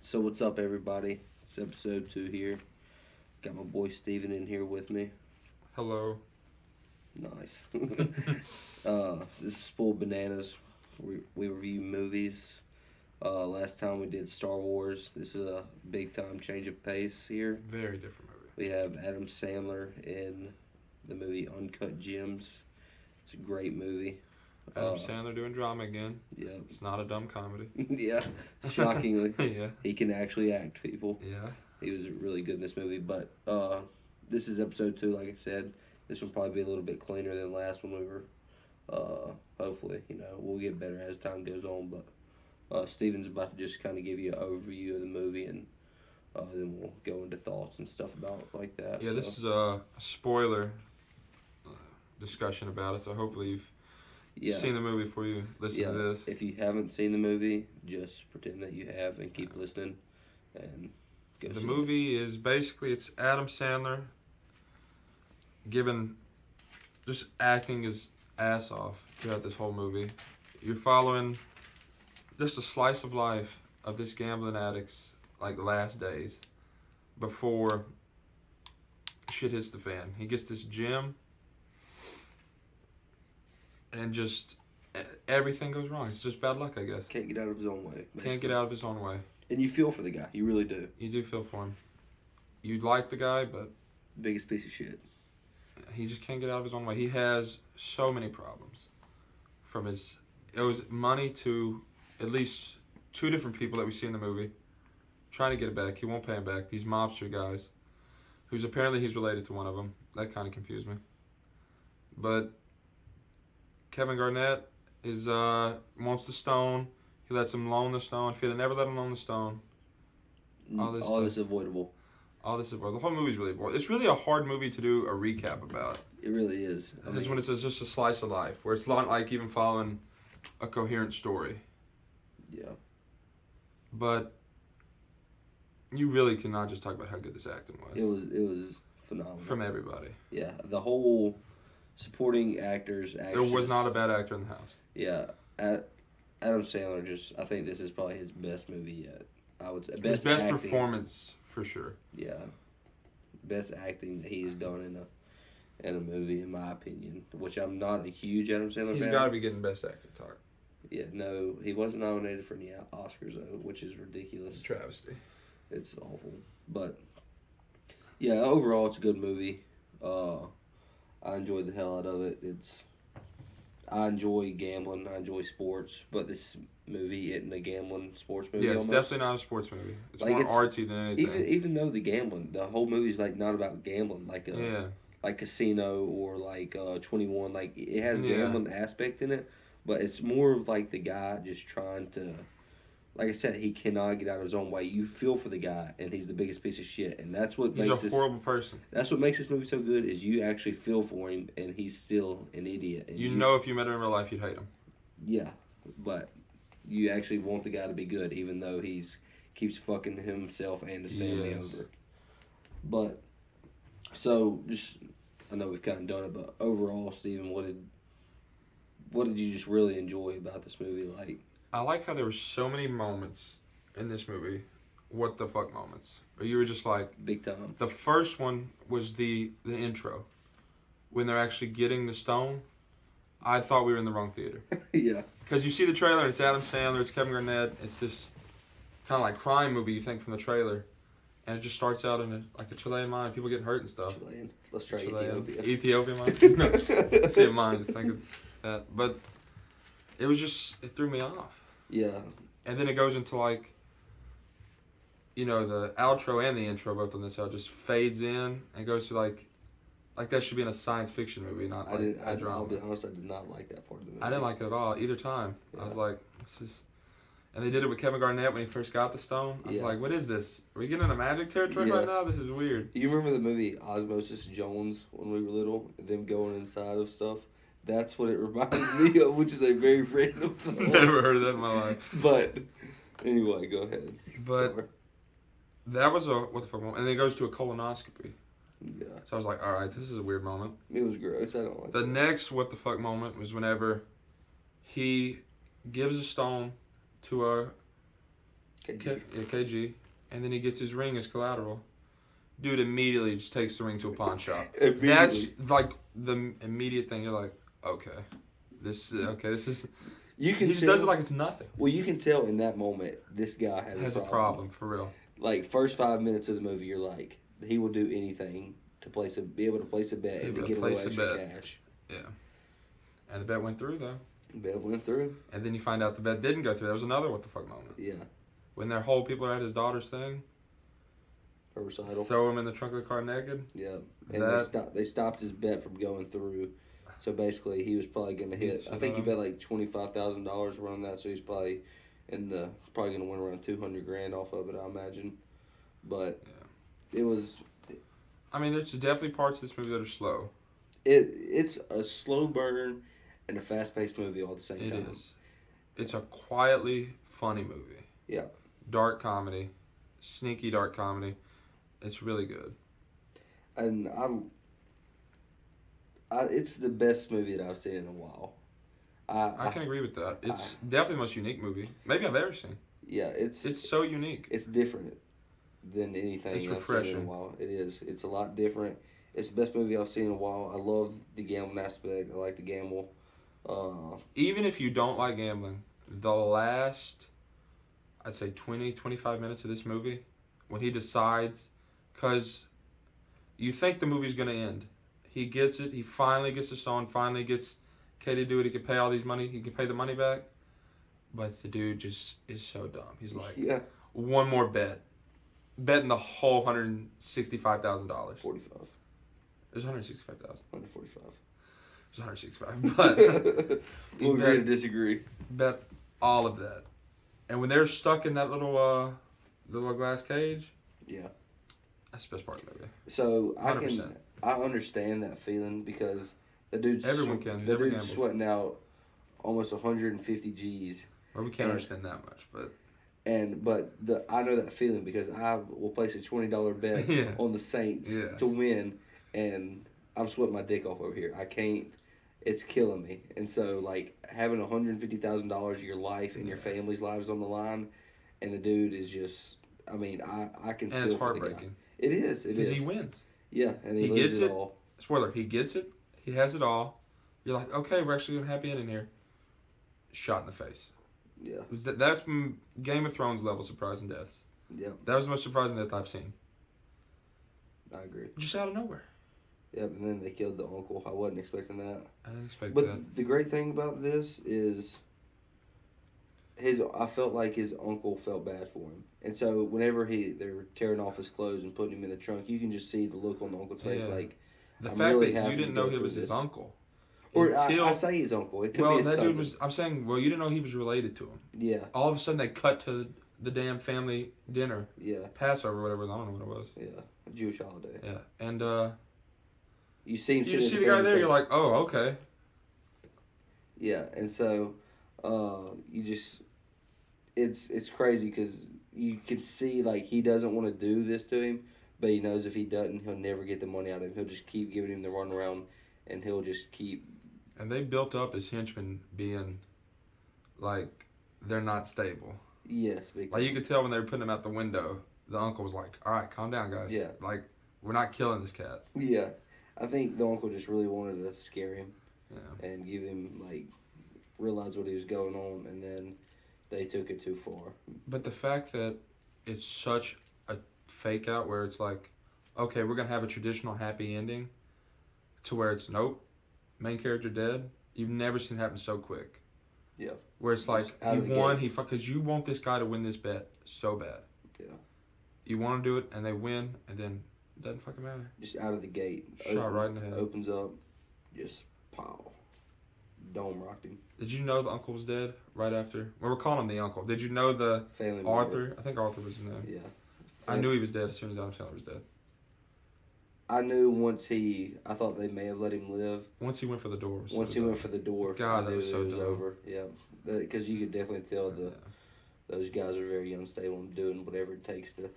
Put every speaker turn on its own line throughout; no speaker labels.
So what's up, everybody? It's episode 2 here. Got my boy Steven in here with me.
Hello.
Nice. This is Full Bananas. We review movies. Last time we did Star Wars. This is a big time change of pace here.
Very different movie.
We have Adam Sandler in the movie Uncut Gems. It's a great movie.
Adam Sandler doing drama again.
Yeah.
It's not a dumb comedy.
Yeah. Shockingly.
Yeah.
He can actually act, people.
Yeah.
He was really good in this movie, but this is episode 2, like I said. This will probably be a little bit cleaner than last one we were. Hopefully, we'll get better as time goes on, but Steven's about to just kind of give you an overview of the movie, and then we'll go into thoughts and stuff about it like that.
Yeah, this is a spoiler discussion about it, so hopefully you've seen the movie before you listen to this.
If you haven't seen the movie, just pretend that you have and keep listening, and go
The
see
movie is basically, it's Adam Sandler just acting his ass off throughout this whole movie. You're following just a slice of life of this gambling addict's last days before shit hits the fan. He gets this gym and just everything goes wrong. It's just bad luck, I guess.
Can't get out of his own way. Basically.
Can't get out of his own way.
And you feel for the guy. You really do.
You do feel for him. You like the guy, but
Biggest piece of shit.
he just can't get out of his own way. He has so many problems. It was money to at least 2 different people that we see in the movie trying to get it back. He won't pay him back. These mobster guys, who's apparently he's related to one of them. That kind of confused me. But Kevin Garnett wants the stone. He lets him loan the stone. If he had never let him loan the stone,
All this is avoidable.
all this is the whole movie's really boring. It's really a hard movie to do a recap about.
It really is.
Because when it says just a slice of life, where it's not like even following a coherent story.
Yeah.
But you really cannot just talk about how good this acting was.
It was phenomenal.
From everybody.
Yeah, the whole supporting actors.
There was not a bad actor in the house.
Yeah, Adam Sandler I think this is probably his best movie yet. I would say
His best performance for sure.
Yeah, best acting that he has done in a movie, in my opinion. Which I'm not a huge Adam Sandler fan.
He's got to be getting best acting talk.
Yeah, no, he wasn't nominated for any Oscars though, which is ridiculous.
It's a travesty.
It's awful, but yeah, overall it's a good movie. I enjoyed the hell out of it. I enjoy gambling. I enjoy sports, but this movie isn't a gambling sports movie.
Yeah, it's
almost.
definitely not a sports movie. It's more artsy than anything.
Even though the whole movie's not about gambling, like Casino or 21. It has gambling aspect in it, but it's more of the guy just trying to. Like I said, he cannot get out of his own way. You feel for the guy, and he's the biggest piece of shit, and that's what
He's a horrible person.
That's what makes this movie so good. Is you actually feel for him, and he's still an idiot. And
if you met him in real life, you'd hate him.
Yeah, but you actually want the guy to be good, even though keeps fucking himself and his family over. But I know we've kind of done it, but overall, Steven, what did you just really enjoy about this movie?
I like how there were so many moments in this movie, what the fuck moments. Or you were just like...
Big time.
The first one was the intro. When they're actually getting the stone, I thought we were in the wrong theater.
Yeah.
Because you see the trailer, and it's Adam Sandler, it's Kevin Garnett, it's this kind of crime movie you think from the trailer. And it just starts out in a Chilean mine, people getting hurt and stuff.
Chilean. Let's try
Chilean.
Ethiopia.
Ethiopia mine? No. See a mine, just think of that. But it it threw me off.
Yeah.
And then it goes into the outro and the intro both on this how it just fades in and goes to like that should be in a science fiction movie, not a drama.
I'll be honest, I did not like that part of the movie.
I didn't like it at all either time.
Yeah.
I was like, this is. And they did it with Kevin Garnett when he first got the stone. I was like, what is this? Are we getting into magic territory right now? This is weird.
You remember the movie Osmosis Jones when we were little? Them going inside of stuff? That's what it reminded me of, which is a very random thought.
Never heard of that in my life.
But, anyway, go ahead.
But
Sorry.
that was what the fuck moment. And then it goes to a colonoscopy.
Yeah.
So I was like, all right, this is a weird moment.
It was gross. I don't like
The next what the fuck moment was whenever he gives a stone to KG, and then he gets his ring as collateral. Dude immediately just takes the ring to a pawn shop. That's like the immediate thing. You're like, okay, this is.
You can.
He just does it like it's nothing.
Well, you can tell in that moment this guy has a problem
for real.
Like first 5 minutes of the movie, you're like, he will do anything to be able to place a bet and to get a little extra cash.
Yeah, and the bet went through though.
The bet went through.
And then you find out the bet didn't go through. That was another what the fuck moment.
Yeah.
When their whole people are at his daughter's thing.
Her recital.
Throw him in the trunk of the car naked.
Yeah, and they stopped his bet from going through. So basically, he was probably going to hit. I think he bet like $25,000 around that. So he's probably going to win around $200,000 off of it, I imagine. But it was.
I mean, there's definitely parts of this movie that are slow.
It's a slow burn and a fast paced movie all at the same time.
It is. It's a quietly funny movie.
Yeah.
Dark comedy, sneaky dark comedy. It's really good.
And it's the best movie that I've seen in a while.
I can agree with that. It's definitely the most unique movie maybe I've ever seen.
Yeah, it's
so unique.
It's different than anything
it's
I've
refreshing.
seen in a while. It is. It's a lot different. It's the best movie I've seen in a while. I love the gambling aspect. I like the gamble.
Even if you don't like gambling, the last, I'd say 20, 25 minutes of this movie, when he decides, because you think the movie's going to end. He gets it. He finally gets the song, finally gets Katie to do it. He can pay all these money. He can pay the money back. But the dude just is so dumb. He's like, one more bet. Betting the whole $165,000.
45.
It was 165,000.
145.
It was 165, but
we'll agree to disagree.
Bet all of that, and when they're stuck in that little glass cage, that's the best part of the movie.
So 100%. I understand that feeling because the dude's sweating out almost 150 G's.
Well, we can't understand that much, but.
I know that feeling because I will place a $20 bet on the Saints to win, and I'm sweating my dick off over here. I can't. It's killing me. And so, like, having $150,000 of your life and your family's lives on the line, and the dude is just. I mean, I can.
And it's heartbreaking.
It is.
Because he wins.
Yeah, and he
gets it
all.
Spoiler: he gets it. He has it all. You're like, okay, we're actually gonna happy ending here. Shot in the face.
Yeah.
That's Game of Thrones level surprising deaths.
Yeah.
That was the most surprising death I've seen.
I agree.
Just out of nowhere.
Yep, and then they killed the uncle. I wasn't expecting that.
I didn't expect
that.
But
the great thing about this is I felt like his uncle felt bad for him. And so whenever they're tearing off his clothes and putting him in the trunk, you can just see the look on the uncle's face like,
the fact that you didn't know he was his uncle.
Or I say his uncle. It could be his cousin.
Dude was. I'm saying, you didn't know he was related to him.
Yeah.
All of a sudden, they cut to the damn family dinner.
Yeah.
Passover, whatever. I don't know what it was.
Yeah. A Jewish holiday.
Yeah, and
you see him.
You see the guy there. You're like, oh, okay.
Yeah, and so, you just, it's crazy because you can see like he doesn't want to do this to him, but he knows if he doesn't, he'll never get the money out of him. He'll just keep giving him the runaround, and he'll just keep.
And they built up his henchmen being, like, they're not stable.
Yes.
Like, you could tell when they were putting him out the window, the uncle was like, all right, calm down, guys.
Yeah.
Like, we're not killing this cat.
Yeah. I think the uncle just really wanted to scare him.
Yeah.
And give him, like, realize what he was going on, and then they took it too far.
But the fact that it's such a fake out where it's like, okay, we're going to have a traditional happy ending, to where it's, nope. Main character dead. You've never seen it happen so quick.
Yeah.
Where it's like he won. Because you want this guy to win this bet so bad.
Yeah.
You want to do it, and they win, and then it doesn't fucking matter.
Just out of the gate.
Right in the head.
Opens up. Just pow. Dome rocked him.
Did you know the uncle was dead right after? Well, we're calling him the uncle. Did you know the
family
Arthur?
Member.
I think Arthur was his name.
Yeah.
I knew he was dead as soon as Adam Sandler was dead.
I knew I thought they may have let him live.
Once he went for the door.
Went for the door.
God, that was so dumb.
Over. Yeah. Because you could definitely tell those guys are very unstable and doing whatever it takes to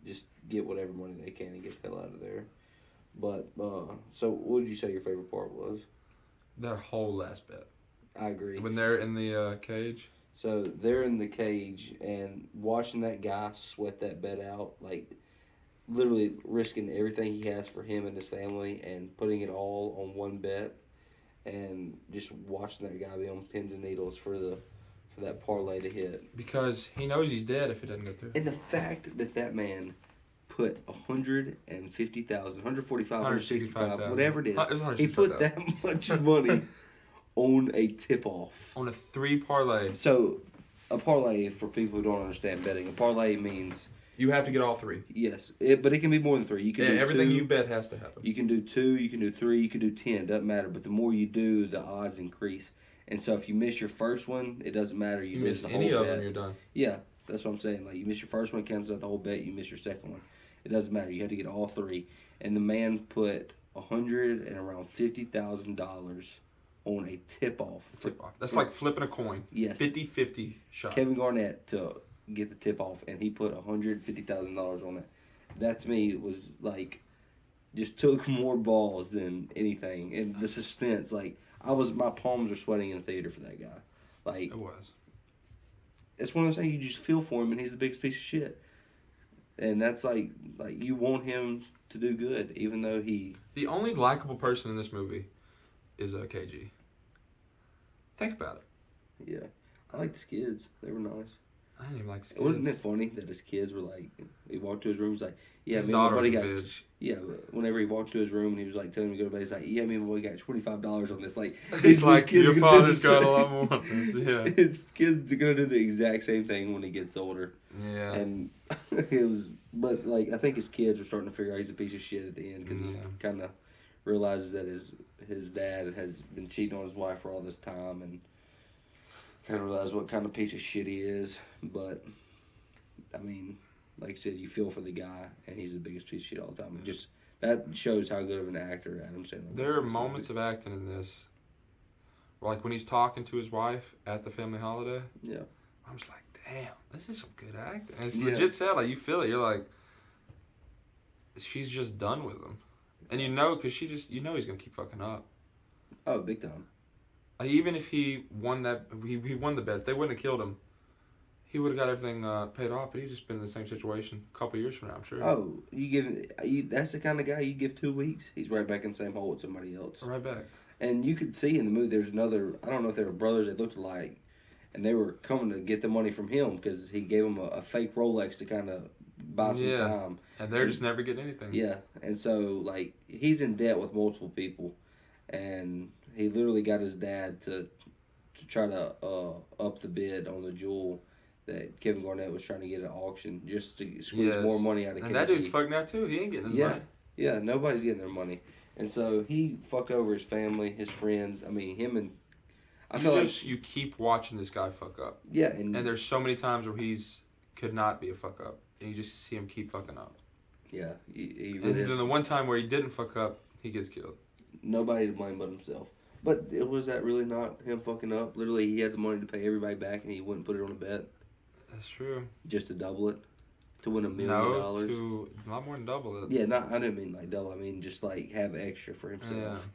just get whatever money they can and get the hell out of there. But, so what did you say your favorite part was?
That whole last bet.
I agree.
When they're in the cage.
So they're in the cage and watching that guy sweat that bet out, like literally risking everything he has for him and his family and putting it all on one bet, and just watching that guy be on pins and needles for that parlay to hit.
Because he knows he's dead if it doesn't go through.
And the fact that man put 150,000, 145, 165, whatever it is, he put that much money on a tip-off.
On a 3 parlay.
So, a parlay, for people who don't understand betting, a parlay means...
You have to get all 3.
Yes, but it can be more than 3. You can do
everything
2,
you bet has to happen.
You can do 2, you can do 3, you can do 10. Doesn't matter. But the more you do, the odds increase. And so if you miss your first one, it doesn't matter. You miss the whole bet.
Any of them, you're done.
Yeah, that's what I'm saying. Like, you miss your first one, it cancels out the whole bet. You miss your second one. It doesn't matter. You have to get all 3. And the man put around $50,000 on a tip-off.
That's like flipping a coin.
Yes.
50-50 shot.
Kevin Garnett to get the tip-off, and he put $150,000 on it. That, to me, was, like, just took more balls than anything. And the suspense, like, my palms were sweating in the theater for that guy. Like,
it was.
It's one of those things you just feel for him, and he's the biggest piece of shit. And that's like you want him to do good, even though he...
The only likable person in this movie is KG. Think about it.
Yeah. I liked his kids. They were nice.
I didn't even like his kids.
Wasn't it funny that his kids were like... He walked to his room, he was like... Yeah,
his
me and my
daughter's
buddy
a
got...
bitch.
Yeah, but whenever he walked to his room and he was like telling him to go to bed, he's like, yeah, me and my boy got $25 on this. Like,
he's like,
kids
your father's got a lot more on this. Yeah.
His kids are going to do the exact same thing when he gets older.
Yeah.
And it was... But, like, I think his kids are starting to figure out he's a piece of shit at the end because he kind of realizes that his dad has been cheating on his wife for all this time and kind of realizes what kind of piece of shit he is. But, I mean, like I said, you feel for the guy, and he's the biggest piece of shit all the time. Just that shows how good of an actor Adam Sandler is.
There are moments of acting in this, like when he's talking to his wife at the family holiday.
Yeah.
I'm just like, damn, this is some good acting. And it's legit sad. Like, you feel it. You're like, she's just done with him. And you know, because he's going to keep fucking up.
Oh, big time.
Like, even if he won he won the bet, if they wouldn't have killed him, he would have got everything paid off, but he's just been in the same situation a couple years from now, I'm sure.
Oh, that's the kind of guy you give 2 weeks, he's right back in the same hole with somebody else.
Right back.
And you could see in the movie there's another, I don't know if they were brothers that looked alike, and they were coming to get the money from him because he gave them a fake Rolex to kind of buy some time.
And they're just never getting anything.
Yeah, and so, like, he's in debt with multiple people, and he literally got his dad to try to up the bid on the jewel that Kevin Garnett was trying to get at auction just to squeeze more money out of KG.
And that dude's fucked now, too. He ain't getting his money.
Yeah, nobody's getting their money. And so he fucked over his family, his friends. I mean, him and...
You keep watching this guy fuck up.
Yeah.
And there's so many times where could not be a fuck up. And you just see him keep fucking up.
Yeah. He really
and then the one time where he didn't fuck up, he gets killed.
Nobody to blame but himself. But was that really not him fucking up? Literally, he had the money to pay everybody back, and he wouldn't put it on a bet.
That's true.
Just to double it? To win $1 million?
No, a lot more than double it.
Yeah, I didn't mean like double. I mean just like have extra for himself.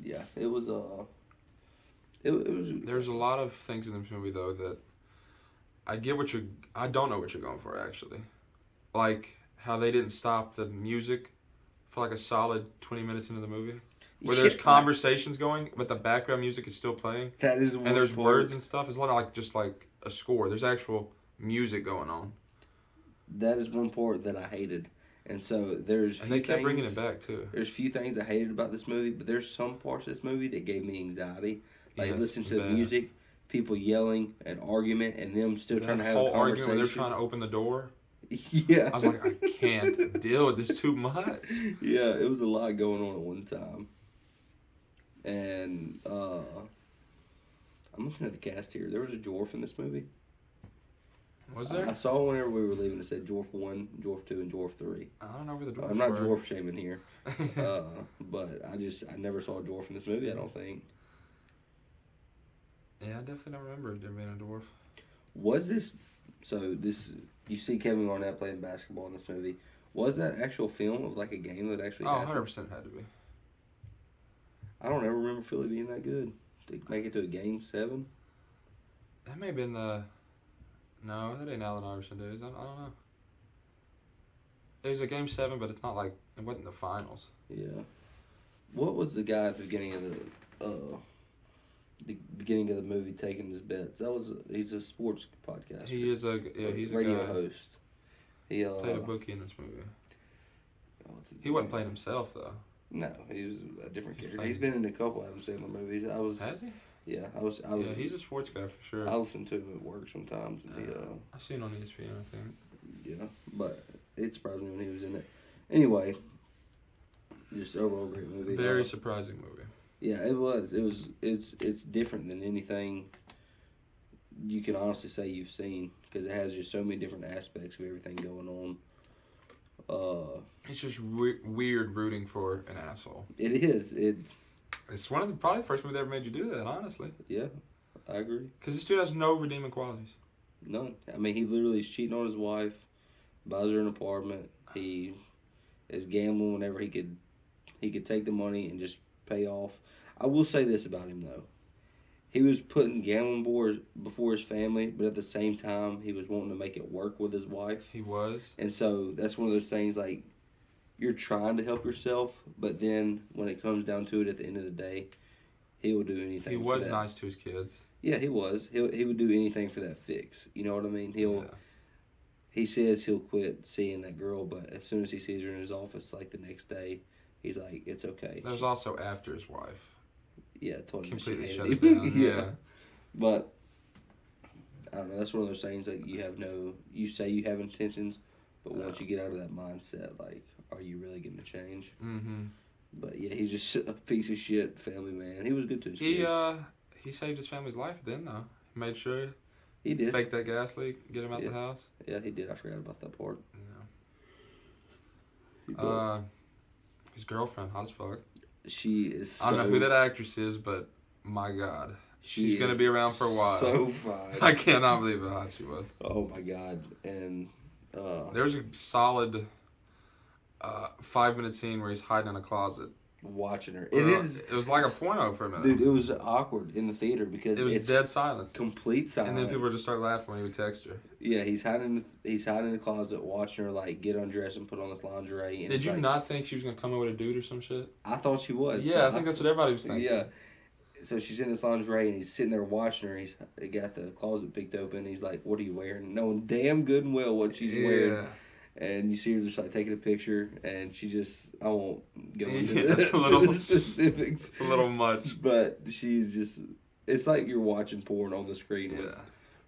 Yeah, it was it was.
There's a lot of things in this movie though that I don't know what you're going for actually, like how they didn't stop the music for like a solid 20 minutes into the movie. Where there's conversations going, but the background music is still playing.
That is
and there's words and stuff. It's not like just like a score. There's actual music going on.
That is one part that I hated, and so there's.
And they kept bringing it back too.
There's few things I hated about this movie, but there's some parts of this movie that gave me anxiety. Like listen to the music, people yelling, an argument, and them still trying to have a conversation.
Whole argument when they're trying to open the door.
Yeah.
I was like, I can't deal with this too much.
Yeah, it was a lot going on at one time. And I'm looking at the cast here. There was a dwarf in this movie.
Was there?
I saw whenever we were leaving it said dwarf 1, dwarf 2, and dwarf 3.
I don't know where the dwarfs
I'm not
were.
dwarf shaming here. But I never saw a dwarf in this movie, I don't think.
Yeah, I definitely don't remember there being a dwarf.
Was this... So, you see Kevin Garnett playing basketball in this movie. Was that actual film of like a game that actually happened?
100% had to be.
I don't ever remember Philly being that good, to make it to a game 7.
That may have been the. No, that ain't Allen Iverson days. I don't know. It was a game 7, but it's not like it wasn't the finals.
Yeah. What was the guy at the beginning of the movie taking his bets? He's a sports podcast.
He's a
radio
guy.
host. He
Played a bookie in this movie. He
name?
wasn't playing himself though.
No, he was a different character. He's been in a couple Adam Sandler movies.
Has he?
Yeah, I was.
Yeah, he's a sports guy for sure.
I listen to him at work sometimes. And
I've seen it on ESPN, I think.
Yeah, but it surprised me when he was in it. Anyway, just overall great movie.
Very surprising movie.
Yeah, it was. It's different than anything you can honestly say you've seen because it has just so many different aspects of everything going on.
It's just weird rooting for an asshole.
It is.
It's one of the probably the first movie that ever made you do that. Honestly.
Yeah, I agree.
Because this dude has no redeeming qualities.
None. I mean, he literally is cheating on his wife, buys her an apartment. He is gambling whenever he could take the money and just pay off. I will say this about him though. He was putting gambling before his family, but at the same time, he was wanting to make it work with his wife.
He was.
And so that's one of those things like you're trying to help yourself, but then when it comes down to it at the end of the day, he will do anything.
He was nice to his kids.
Yeah, he was. He would do anything for that fix. You know what I mean? He says he'll quit seeing that girl, but as soon as he sees her in his office, like the next day, he's like, it's okay.
That was also after his wife.
Yeah, told him
completely shut
it
down. Yeah.
But I don't know. That's one of those things that you say you have intentions, but once you get out of that mindset, like, are you really going to change?
Mm-hmm.
But yeah, he's just a piece of shit family man. He was good to his kids.
He saved his family's life then though. He made sure
he did
fake that gas leak, get him out the house.
Yeah, he did. I forgot about that part.
Yeah. His girlfriend, hot as fuck.
She is.
I don't know who that actress is, but my God, she's gonna be around for a while.
So fine.
I cannot believe how hot she was.
Oh my God! And
there's a solid 5-minute scene where he's hiding in a closet.
Watching her.
It was like a porno for a minute.
Dude, it was awkward in the theater because
it was dead silence.
Complete silence.
And then people would just start laughing when he would text her.
Yeah, he's hiding in the closet watching her like get undressed and put on this lingerie. And
did you not think she was gonna come in with a dude or some shit?
I thought she was.
Yeah, so I think that's what everybody was thinking.
Yeah. So she's in this lingerie and he's sitting there watching her. He's got the closet picked open. He's like, "What are you wearing?" Knowing damn good and well what she's wearing. And you see her just like taking a picture, and she just, I won't go into the specifics.
It's a little much.
But she's just, it's like you're watching porn on the screen with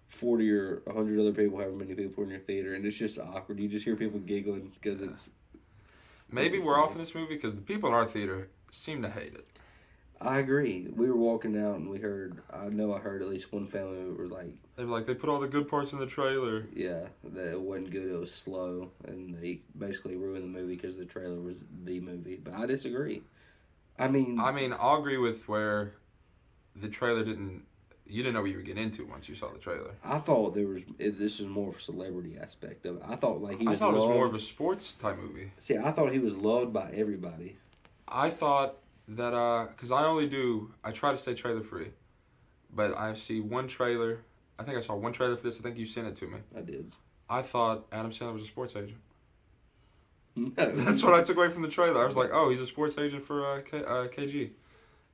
40 or 100 other people, however many people in your theater, and it's just awkward. You just hear people giggling because it's...
Maybe we're off in this movie because the people in our theater seem to hate it.
I agree. We were walking out and I heard at least one family were like...
They put all the good parts in the trailer.
Yeah, that it wasn't good, it was slow, and they basically ruined the movie because the trailer was the movie. But I disagree. I mean,
I'll agree with where the trailer you didn't know what you were getting into once you saw the trailer.
I thought this was more of a celebrity aspect of it. I thought like
it was more of a sports type movie.
See, I thought he was loved by everybody.
I thought that, because I try to stay trailer free, but I see one trailer. I think I saw one trailer for this. I think you sent it to me.
I did.
I thought Adam Sandler was a sports agent.
No.
That's what I took away from the trailer. I was like, oh, he's a sports agent for KG.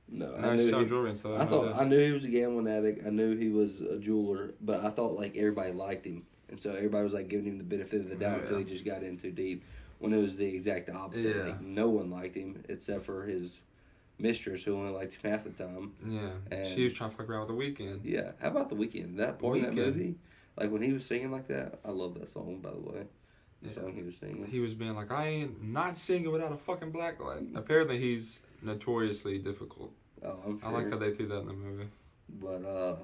No,
I knew jewelry and stuff.
I knew he was a gambling addict. I knew he was a jeweler, but I thought like everybody liked him, and so everybody was like giving him the benefit of the doubt until he just got in too deep. When it was the exact opposite.
Yeah.
Like no one liked him except for his mistress, who only liked him half the time.
Yeah, and she was trying to fuck around with The Weeknd.
Yeah, how about The Weeknd? That part of that movie, like when he was singing like that, I love that song, by the way. The song he was singing.
He was being like, I ain't not singing without a fucking black light. Apparently he's notoriously difficult.
Oh, I'm sure.
I like how they threw that in the movie.
But,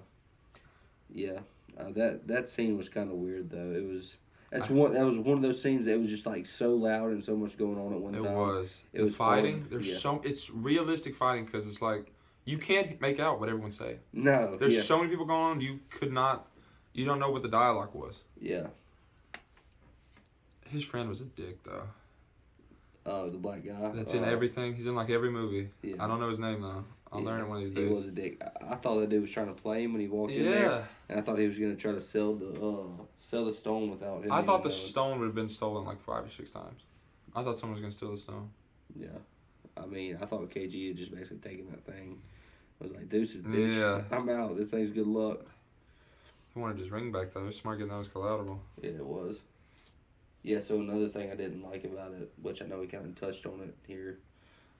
yeah, that scene was kind of weird, though. That was one of those scenes that it was just like so loud and so much going on at one time.
It was fighting. It's realistic fighting because it's like you can't make out what everyone's saying.
No.
There's so many people going on. You don't know what the dialogue was.
Yeah.
His friend was a dick though.
Oh, the black guy.
That's in everything. He's in like every movie.
Yeah.
I don't know his name though. I'll learn it one of these
He
days.
was a dick. I thought that dude was trying to play him when he walked in
Yeah.
there, and I thought he was gonna try to sell the stone without him.
I thought the
knowing.
stone would have been stolen like 5 or 6 times. I thought someone was gonna steal the stone.
Yeah, I mean, I thought KG had just basically taken that thing. I was like, deuces, bitch.
Yeah.
I'm out. This thing's good luck.
He wanted his ring back though. He was smart getting that as collateral.
Yeah, it was. Yeah, so another thing I didn't like about it, which I know we kind of touched on it here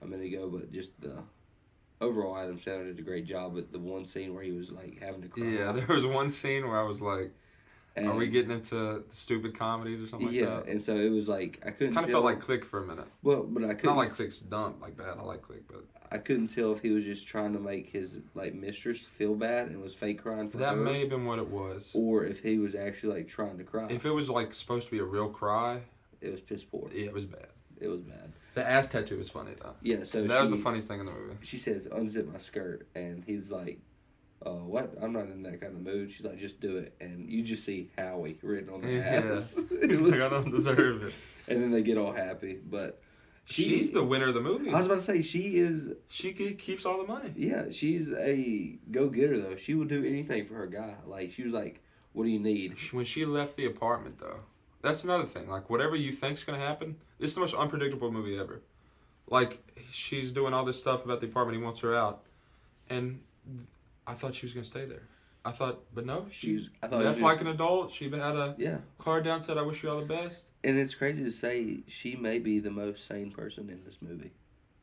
a minute ago, but just the overall Adam Sandler did a great job at the one scene where he was like having to cry.
Yeah, there was one scene where I was like, are we getting into stupid comedies or something like that?
Yeah, and so it was like I couldn't.
Kind of felt like Click for a minute.
Well, but I couldn't.
Not like Click's dumb like bad. I like Click, but
I couldn't tell if he was just trying to make his like mistress feel bad and was fake crying for her.
that may have been what it was.
Or if he was actually like trying to cry.
If it was like supposed to be a real cry,
it was piss poor.
yeah, it was bad.
It was bad.
The ass tattoo was funny though.
Yeah, so
that was the funniest thing in the movie.
She says, "Unzip my skirt," and he's like, "What? I'm not in that kind of mood." She's like, "Just do it," and you just see Howie written on the ass.
He's like, "I don't deserve it."
And then they get all happy, but
she's the winner of the movie.
I was about to say she is.
She keeps all the money.
Yeah, she's a go-getter though. She will do anything for her guy. Like she was like, "What do you need?"
When she left the apartment though, that's another thing. Like whatever you think's gonna happen, this is the most unpredictable movie ever. Like she's doing all this stuff about the apartment. He wants her out, and I thought she was gonna stay there. I thought, but no, she left like an adult. She had a card down, said, "I wish you all the best."
And it's crazy to say she may be the most sane person in this movie.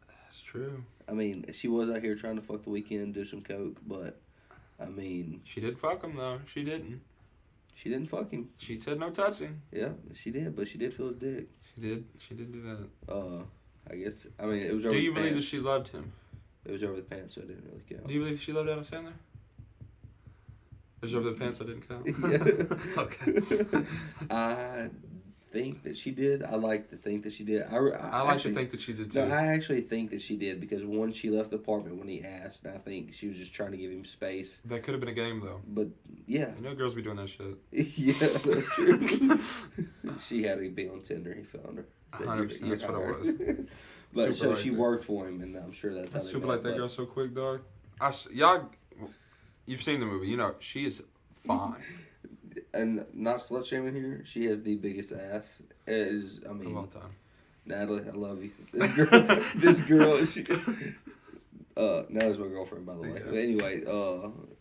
That's true.
I mean, she was out here trying to fuck the weekend, do some coke, but I mean,
she did fuck him though. She didn't.
She didn't fuck him.
She said no touching.
Yeah, she did, but she did feel his dick.
She did. She did do that.
I guess. I mean, it was over.
Do you
the
believe
pants.
that she loved him?
It was over the pants, so it didn't really count.
Do you believe she loved Adam Sandler? It was over the pants, so it didn't count.
Yeah.
Okay.
I think that she did. I like to think that she did. I
like to think that she did too.
No, I actually think that she did because one, she left the apartment when he asked, and I think she was just trying to give him space.
That could have been a game though.
But yeah,
you know, girls be doing that shit.
Yeah, that's true. She had to be on Tinder. He found her.
100%. That's what it was.
But
super
so she worked for him, and I'm sure that's how they
super
met,
like that girl so quick, dog. Y'all, you've seen the movie. You know she is fine.
And not slut shaming here. She has the biggest ass. It is, I mean,
of all time.
Natalie, I love you. This girl, Natalie's my girlfriend, by the way.
Yeah.
But anyway,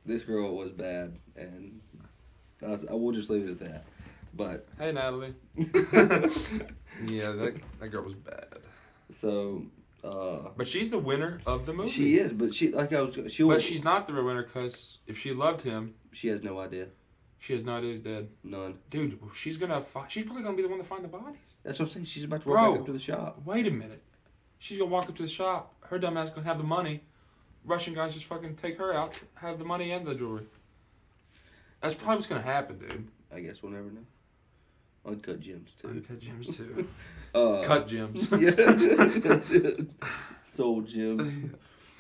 this girl was bad, and I will just leave it at that. But
hey, Natalie. Yeah, that girl was bad.
So,
but she's the winner of the movie.
She is, but
But she's not the real winner because if she loved him,
she has no idea.
She has no idea he's dead.
None.
Dude, she's probably gonna be the one to find the bodies.
That's what I'm saying. She's about to walk back up to the shop.
Wait a minute. She's gonna walk up to the shop. Her dumb ass gonna have the money. Russian guys just fucking take her out, have the money and the jewelry. That's probably what's gonna happen, dude.
I guess we'll never know. Uncut Gems too.
Uncut Gems too.
Cut
Gems.
Yeah, that's it. Soul Gems.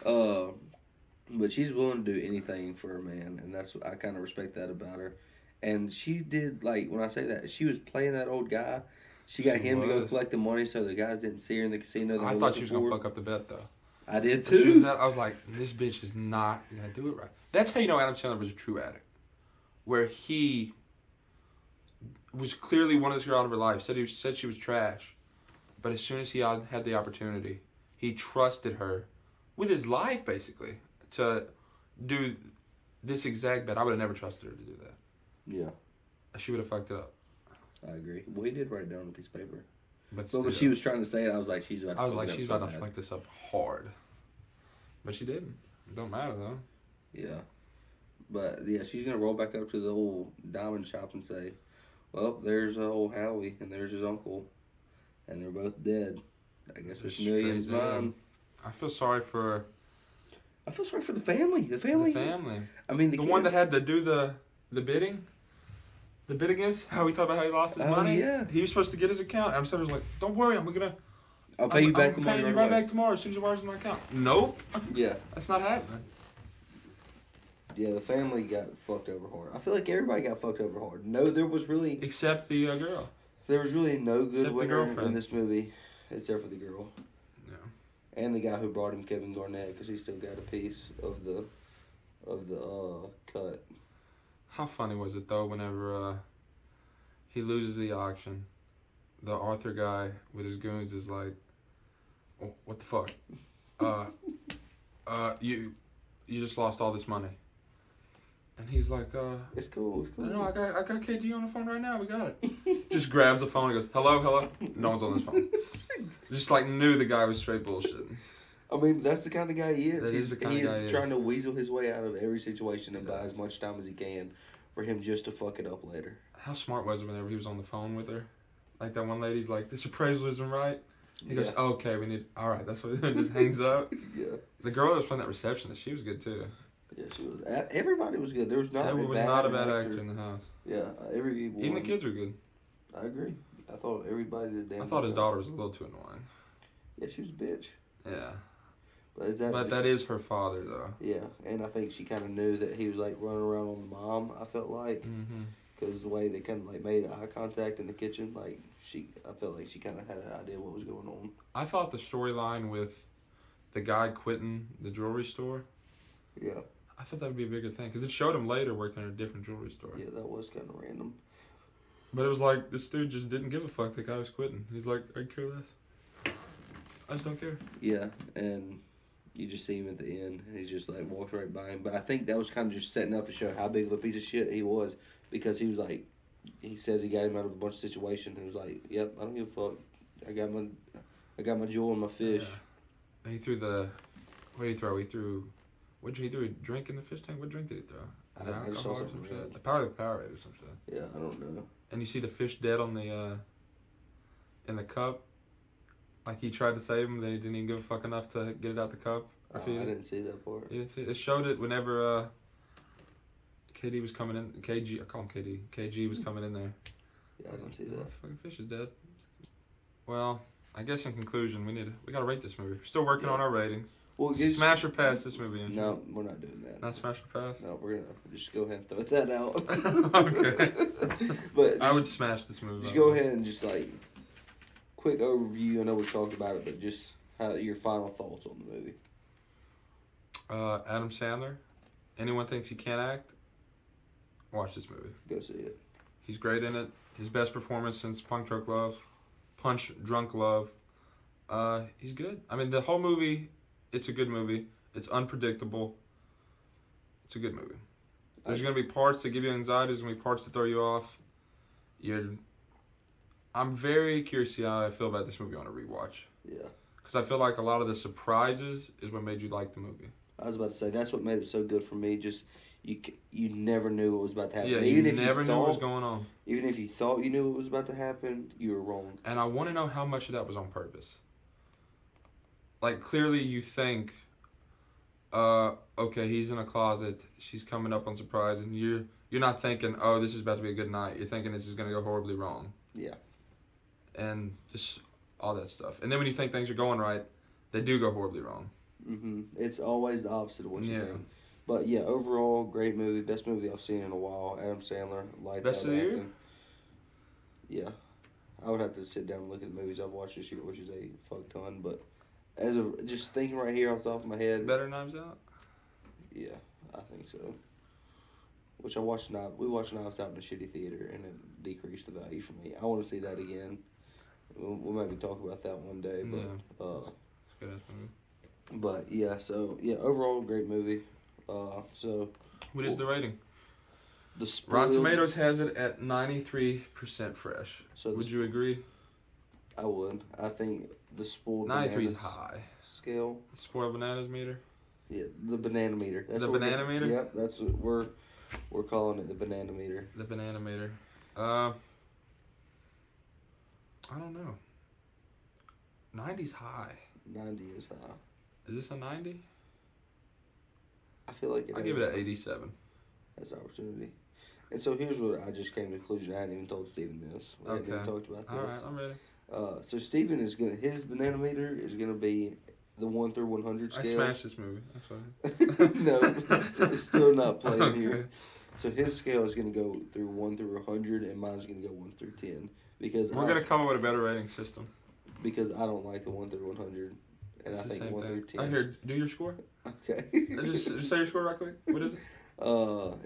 But she's willing to do anything for a man, and that's I kind of respect that about her. And she did, like, when I say that, she was playing that old guy. She got him to go collect the money so the guys didn't see her in the casino.
I thought she was going to fuck up the bet, though.
I did, too.
I was like, this bitch is not going to do it right. That's how you know Adam Sandler was a true addict. Where he was clearly wanted this girl out of her life, said she was trash. But as soon as he had the opportunity, he trusted her with his life, basically, to do this exact bet. I would have never trusted her to do that.
Yeah.
She would have fucked it up.
I agree. Well, he did write it down on a piece of paper.
But
when she was trying to say it, I was like, she's about to
fuck this up hard. But she didn't. It don't matter, though.
Yeah. But, yeah, she's going to roll back up to the old diamond shop and say, well, there's old Howie, and there's his uncle, and they're both dead. I guess this million's mine.
I feel sorry for
the family. The family. I mean, the
one that had to do the bidding. The bidding is how we talk about how he lost his money.
Yeah.
He was supposed to get his account. Adam Sandler was like, "Don't worry,
I'll pay you back the money.
I'll pay you right back tomorrow as soon as it wires in my account." Nope.
Yeah.
That's not happening.
Yeah, the family got fucked over hard. I feel like everybody got fucked over hard. No, there was really
except the girl.
There was really no good winner in this movie, except for the girl.
Yeah.
And the guy who brought him, Kevin Garnett, because he still got a piece of the cut.
How funny was it though whenever he loses the auction, the Arthur guy with his goons is like, oh, "What the fuck? You just lost all this money." And he's like,
It's cool.
No, I got KG on the phone right now. We got it. Just grabs the phone and goes, hello. No one's on his phone. Just like knew the guy was straight bullshitting.
I mean, that's the kind of guy he is.
That is the kind of guy he is.
Trying to weasel his way out of every situation and buy as much time as he can for him just to fuck it up later.
How smart was it whenever he was on the phone with her? Like that one lady's like, this appraisal isn't right. He goes, okay, all right, that's what he just hangs up.
Yeah.
The girl that was playing that receptionist, she was good too.
Yeah, she was. Everybody was good. There was not.
There was not a bad actor in the house.
Yeah,
even the kids were good.
I agree. I thought everybody did damn.
I thought his daughter was a little too annoying.
Yeah, she was a bitch.
Yeah.
But
that is her father though.
Yeah, and I think she kind of knew that he was like running around on the mom. I felt like because the way they kind of like made eye contact in the kitchen, like I felt like she kind of had an idea what was going on.
I thought the storyline with the guy quitting the jewelry store.
Yeah.
I thought that would be a bigger thing because it showed him later working at a different jewelry store.
Yeah, that was kind of random.
But it was like this dude just didn't give a fuck. The guy was quitting. He's like, I care less. I just don't care.
Yeah, and you just see him at the end, and he just like walks right by him. But I think that was kind of just setting up to show how big of a piece of shit he was, because he was like, he says he got him out of a bunch of situations. And he was like, "Yep, I don't give a fuck. I got my jewel and my fish."
Yeah. And he threw what did he throw? He threw a drink in the fish tank? What drink did he throw?
I just saw something red.
Like Powerade or some shit.
Yeah, I don't know.
And you see the fish dead on the in the cup. Like he tried to save him, then he didn't even give a fuck enough to get it out the cup.
I didn't see that part.
You didn't see it? It showed it whenever KD was coming in. KG, I call him KD. KG was coming in there.
Yeah, I didn't see that.
Fucking fish is dead. Well, I guess in conclusion, we gotta rate this movie. We're still working on our ratings.
Well,
smash or pass this movie?
No, we're not doing that.
Not smash or pass?
No, we're gonna just go ahead and throw that out.
Okay.
But
I would smash this movie.
Just go ahead and just like quick overview. I know we talked about it, but just your final thoughts on the movie.
Adam Sandler. Anyone thinks he can't act? Watch this movie.
Go see it.
He's great in it. His best performance since Punch Drunk Love. He's good. I mean, the whole movie, it's a good movie. It's unpredictable. It's a good movie. There's going to be parts that give you anxiety. There's going to be parts that throw you off. I'm very curious to see how I feel about this movie on a rewatch.
Yeah.
Because I feel like a lot of the surprises is what made you like the movie.
I was about to say, that's what made it so good for me. Just, you never knew what was about to happen.
Yeah,
even
you
if
never
you
knew
thought,
what was going on.
Even if you thought you knew what was about to happen, you were wrong.
And I want to know how much of that was on purpose. Like, clearly you think, okay, he's in a closet, she's coming up on surprise, and you're not thinking, oh, this is about to be a good night. You're thinking this is going to go horribly wrong.
Yeah.
And just all that stuff. And then when you think things are going right, they do go horribly wrong.
Mm-hmm. It's always the opposite of what you
Yeah.
think. But yeah, overall, great movie. Best movie I've seen in a while. Adam Sandler, lights
Best
out
of the year?
acting. Yeah. I would have to sit down and look at the movies I've watched this year, which is a fuck ton. But as of just thinking right here off the top of my head.
Better Knives Out?
Yeah, I think so. Which we watched Knives Out in a shitty theater, and it decreased the value for me. I want to see that again. We'll maybe talk about that one day. But
Yeah. It's a good-ass movie.
But yeah, so yeah, overall great movie. So
What is the rating?
The
Rotten Tomatoes has it at 93% fresh.
So
would you agree?
I would. I think the spoiled
93 is
bananas
high.
scale.
The spoiled bananas meter?
Yeah, the banana meter. That's
The
what
banana meter?
Yep, that's what we're calling it, the banana meter.
The banana meter. I don't know. 90's high.
90 is high.
Is this a 90?
I feel like
I'll give it an 87.
That's opportunity. And so here's what I just came to the conclusion. I hadn't even told Steven this. We hadn't even talked about this.
All right, I'm ready.
So Steven is his banana meter is gonna be the 1 through 100 scale.
I smashed this movie. That's fine.
No, it's still not playing
Okay.
here. So his scale is gonna go through 1 through 100, and mine's gonna go 1 through 10 because
We're gonna come up with a better rating system.
Because I don't like the 1 through 100, and
It's
I
the
think
same
1
thing.
through 10.
I hear. Do your score.
Okay.
Just say your score right quick. What is it?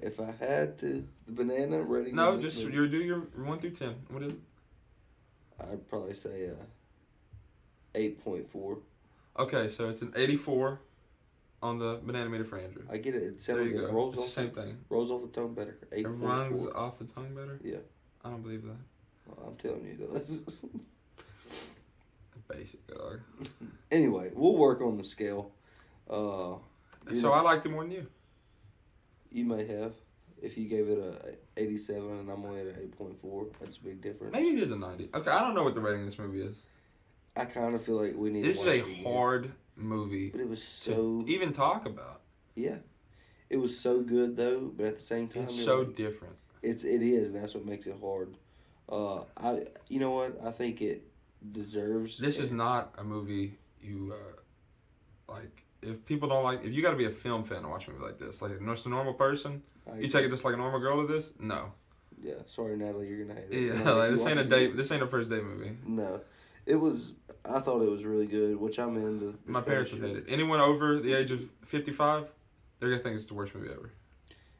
If I had to, the banana ready.
No, just do your 1 through 10. What is it?
I'd probably say 8.4.
Okay, so it's an 84 on the banana meter for Andrew.
I get it. It
There
sounds
you
good.
Go.
Rolls
It's
off
the same thing.
Rolls off the tongue better.
It
8.4.
runs off the tongue better.
Yeah.
I don't believe that.
Well, I'm telling you, it does.
Basic dog.
Anyway, we'll work on the scale.
So I liked it more than you.
You may have. If you gave it a 87 and I'm only at an 8.4, that's a big difference.
Maybe it is a 90. Okay, I don't know what the rating of this movie is.
I kind of feel like we need
This
to
is
watch
a
it
hard movie
but it was
to
so...
even talk about.
Yeah. It was so good, though, but at the same time...
It's so different.
It is, and that's what makes it hard. You know what? I think it deserves...
This is not a movie you, like... If people don't like... If you got to be a film fan to watch a movie like this. Like, just a normal person... You take it just like a normal girl to this? No.
Yeah, sorry, Natalie, you're gonna hate it.
Yeah, like, this ain't a date. This ain't a first date movie.
No, it was. I thought it was really good, which I'm into.
My parents would hate it. Anyone over the age of 55, they're gonna think it's the worst movie ever.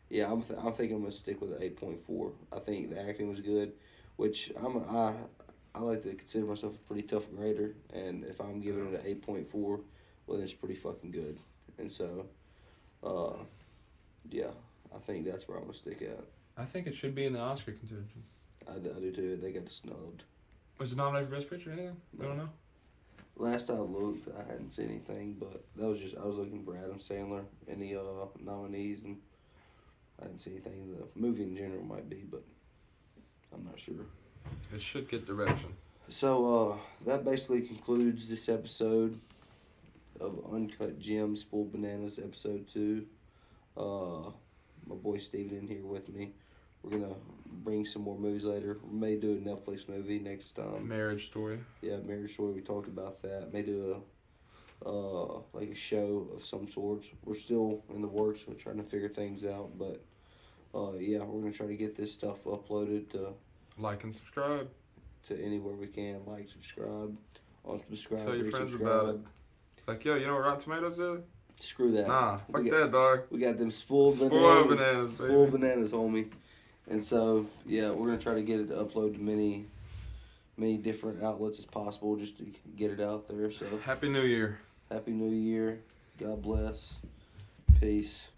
Yeah, I think I'm gonna stick with an 8.4. I think the acting was good, which I like to consider myself a pretty tough grader, and if I'm giving it an 8.4, well, then it's pretty fucking good. And so, yeah. I think that's where I'm going to stick at.
I think it should be in the Oscar contention.
I do too. They got snubbed.
Was it nominated for Best Picture or anything? No. I don't know.
Last I looked, I hadn't seen anything, but I was looking for Adam Sandler in the nominees, and I didn't see anything. The movie in general might be, but I'm not sure.
It should get direction.
So that basically concludes this episode of Uncut Gems, Full Bananas, episode 2. My boy Steven in here with me. We're gonna bring some more movies later. We may do a Netflix movie next time.
Marriage Story.
Yeah, Marriage Story. We talked about that. May do like a show of some sorts. We're still in the works. We're trying to figure things out, but yeah, we're gonna try to get this stuff uploaded to
like and subscribe
to anywhere we can. Like, subscribe, unsubscribe.
Tell your friends about it. Like, yo, you know what Rotten Tomatoes is?
Screw that.
Nah, fuck that, dog.
We got them spoiled
bananas.
Spoiled bananas, homie. And so, yeah, we're going to try to get it to upload to many different outlets as possible just to get it out there. So
Happy New Year.
Happy New Year. God bless. Peace.